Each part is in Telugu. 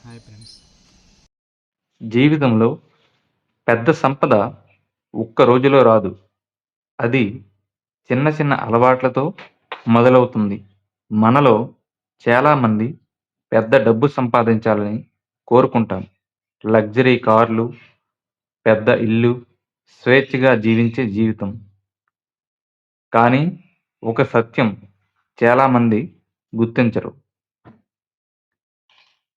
Hi friends. జీవితంలో పెద్ద సంపద ఒక్క రోజులో రాదు. అది చిన్న చిన్న అలవాట్లతో మొదలవుతుంది. మనలో చాలామంది పెద్ద డబ్బు సంపాదించాలని కోరుకుంటాం. లగ్జరీ కార్లు, పెద్ద ఇల్లు, స్వేచ్ఛగా జీవించే జీవితం. కానీ ఒక సత్యం చాలామంది గుర్తించరు.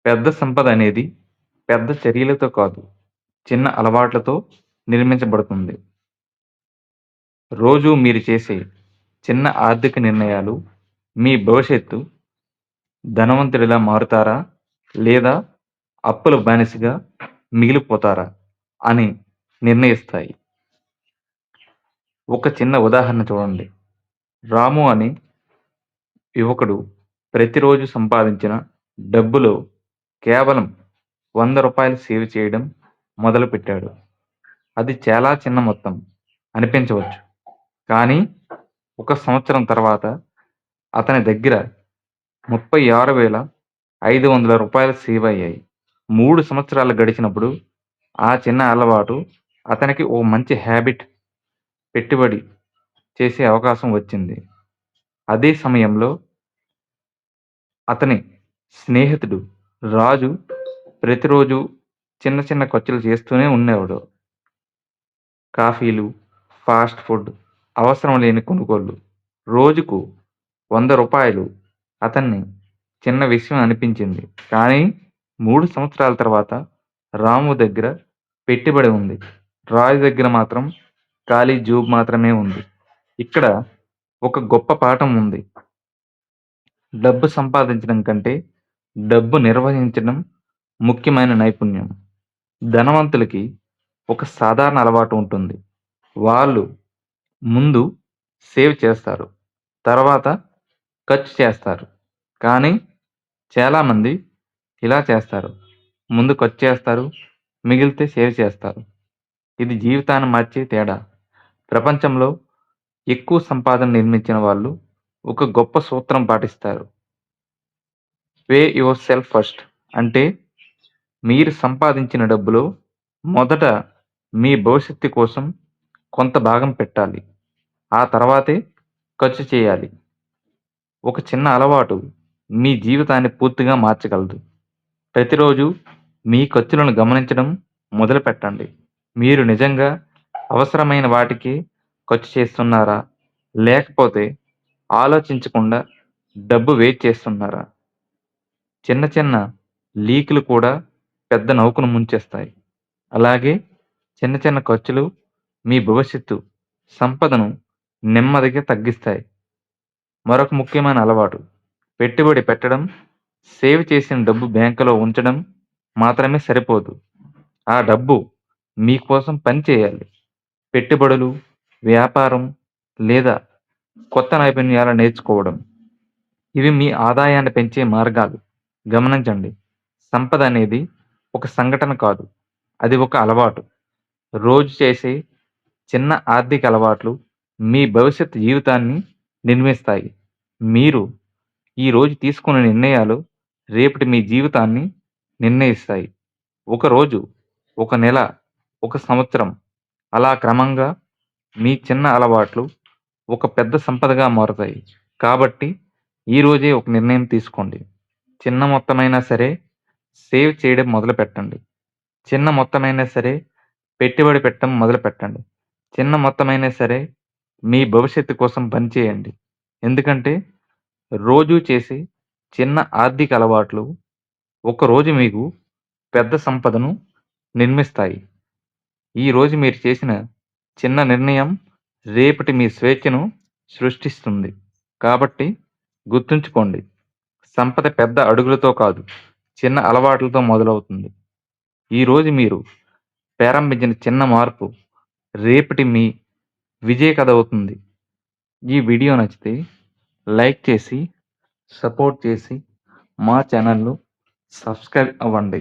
పెద్ద సంపద అనేది పెద్ద చర్యలతో కాదు, చిన్న అలవాట్లతో నిర్మించబడుతుంది. రోజూ మీరు చేసే చిన్న ఆర్థిక నిర్ణయాలు మీ భవిష్యత్తు ధనవంతుడిలా మారుతారా? లేదా అప్పుల బానిసగా మిగిలిపోతారా అని నిర్ణయిస్తాయి. ఒక చిన్న ఉదాహరణ చూడండి. రాము అనే యువకుడు ప్రతిరోజు సంపాదించిన డబ్బులో కేవలం ₹100 సేవ్ చేయడం మొదలుపెట్టాడు. అది చాలా చిన్న మొత్తం అనిపించవచ్చు. కానీ ఒక సంవత్సరం తర్వాత అతని దగ్గర ₹36,500 సేవ్ అయ్యాయి. 3 సంవత్సరాలు గడిచినప్పుడు ఆ చిన్న అలవాటు అతనికి ఓ మంచి హ్యాబిట్ పెట్టుబడి చేసే అవకాశం వచ్చింది. అదే సమయంలో అతని స్నేహితుడు రాజు ప్రతిరోజు చిన్న చిన్న ఖర్చులు చేస్తూనే ఉండేవాడు. కాఫీలు, ఫాస్ట్ ఫుడ్, అవసరం లేని కొనుగోళ్లు. రోజుకు ₹100 అతన్ని చిన్న విషయం అనిపించింది. కానీ 3 సంవత్సరాల తర్వాత రాము దగ్గర పెట్టుబడి ఉంది. రాజు దగ్గర మాత్రం ఖాళీ జేబు మాత్రమే ఉంది. ఇక్కడ ఒక గొప్ప పాఠం ఉంది. డబ్బు సంపాదించడం కంటే డబ్బు నిర్వహించడం ముఖ్యమైన నైపుణ్యం. ధనవంతులకి ఒక సాధారణ అలవాటు ఉంటుంది. వాళ్ళు ముందు సేవ్ చేస్తారు, తర్వాత ఖర్చు చేస్తారు. కానీ చాలామంది ఇలా చేస్తారు: ముందు ఖర్చు చేస్తారు, మిగిలితే సేవ్ చేస్తారు. ఇది జీవితాన్ని మార్చే తేడా. ప్రపంచంలో ఎక్కువ సంపాదన నిర్మించిన వాళ్ళు ఒక గొప్ప సూత్రం పాటిస్తారు. Pay your self first. అంటే మీరు సంపాదించిన డబ్బులో మొదట మీ భవిష్యత్తు కోసం కొంత భాగం పెట్టాలి. ఆ తర్వాతే ఖర్చు చేయాలి. ఒక చిన్న అలవాటు మీ జీవితాన్ని పూర్తిగా మార్చగలదు. ప్రతిరోజు మీ ఖర్చులను గమనించడం మొదలుపెట్టండి. మీరు నిజంగా అవసరమైన వాటికి ఖర్చు చేస్తున్నారా? లేకపోతే ఆలోచించకుండా డబ్బు వేస్ట్ చేస్తున్నారా? చిన్న చిన్న లీకులు కూడా పెద్ద నౌకను ముంచేస్తాయి. అలాగే చిన్న చిన్న ఖర్చులు మీ భవిష్యత్తు సంపదను నెమ్మదిగా తగ్గిస్తాయి. మరొక ముఖ్యమైన అలవాటు పెట్టుబడి పెట్టడం. సేవ్ చేసిన డబ్బు బ్యాంకులో ఉంచడం మాత్రమే సరిపోదు. ఆ డబ్బు మీకోసం పని చేయాలి. పెట్టుబడులు, వ్యాపారం లేదా కొత్త నైపుణ్యాలు నేర్చుకోవడం. ఇవి మీ ఆదాయాన్ని పెంచే మార్గాలు. గమనించండి, సంపద అనేది ఒక సంఘటన కాదు, అది ఒక అలవాటు. రోజు చేసే చిన్న ఆర్థిక అలవాట్లు మీ భవిష్యత్ జీవితాన్ని నిర్మిస్తాయి. మీరు ఈరోజు తీసుకున్న నిర్ణయాలు రేపటి మీ జీవితాన్ని నిర్ణయిస్తాయి. ఒక రోజు, ఒక నెల, ఒక సంవత్సరం, అలా క్రమంగా మీ చిన్న అలవాట్లు ఒక పెద్ద సంపదగా మారుతాయి. కాబట్టి ఈరోజే ఒక నిర్ణయం తీసుకోండి. చిన్న మొత్తమైనా సరే సేవ్ చేయడం మొదలుపెట్టండి. చిన్న మొత్తమైనా సరే పెట్టుబడి పెట్టడం మొదలుపెట్టండి. చిన్న మొత్తమైనా సరే మీ భవిష్యత్తు కోసం పనిచేయండి. ఎందుకంటే రోజూ చేసే చిన్న ఆర్థిక అలవాట్లు ఒకరోజు మీకు పెద్ద సంపదను నిర్మిస్తాయి. ఈరోజు మీరు చేసిన చిన్న నిర్ణయం రేపటి మీ స్వేచ్ఛను సృష్టిస్తుంది. కాబట్టి గుర్తుంచుకోండి, సంపద పెద్ద అడుగులతో కాదు, చిన్న అలవాట్లతో మొదలవుతుంది. ఈరోజు మీరు ప్రారంభించిన చిన్న మార్పు రేపటి మీ విజయ కథ అవుతుంది. ఈ వీడియో నచ్చితే లైక్ చేసి, సపోర్ట్ చేసి మా ఛానల్ను సబ్స్క్రైబ్ అవ్వండి.